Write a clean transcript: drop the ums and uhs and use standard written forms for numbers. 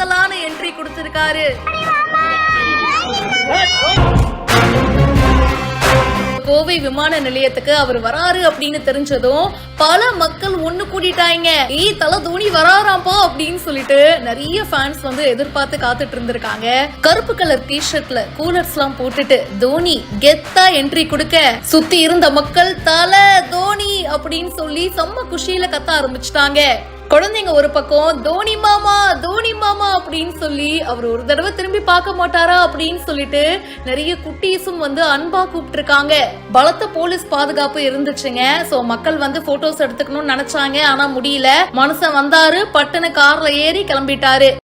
அசத்தலான என்ட்ரி கொடுத்திருக்காரு. கோவை விமான நிலையத்துக்கு அவர் வராரு அப்படின்னு தெரிஞ்சதும் பல மக்கள் ஒண்ணு கூட்டிட்டாங்க. தல தோனி வராராம்பா அப்படின்னு சொல்லிட்டு நிறைய ஃபேன்ஸ் வந்து எதிர்பார்த்து காத்துட்டு இருந்திருக்காங்க. கருப்பு கலர் டிஷர்ட்ல கூலர்ஸ் எல்லாம் போட்டுட்டு தோனி கெத்தா என்ட்ரி கொடுக்க சுத்தி இருந்த மக்கள் தல தோனி அப்படின்னு சொல்லி செம்ம குஷியில கத்த ஆரம்பிச்சுட்டாங்க. குழந்தைங்க ஒரு பக்கம் தோனி மாமா அப்படின்னு சொல்லி அவர் ஒரு தடவை திரும்பி பார்க்க மாட்டாரா அப்படின்னு சொல்லிட்டு நிறைய குட்டீஸும் வந்து அன்பா கூப்பிட்டு இருக்காங்க. பலத்த போலீஸ் பாதுகாப்பு இருந்துச்சுங்க. சோ மக்கள் வந்து போட்டோஸ் எடுத்துக்கணும்னு நினைச்சாங்க, ஆனா முடியல. மனுஷன் வந்தாரு, பட்டுன்னு கார்ல ஏறி கிளம்பிட்டாரு.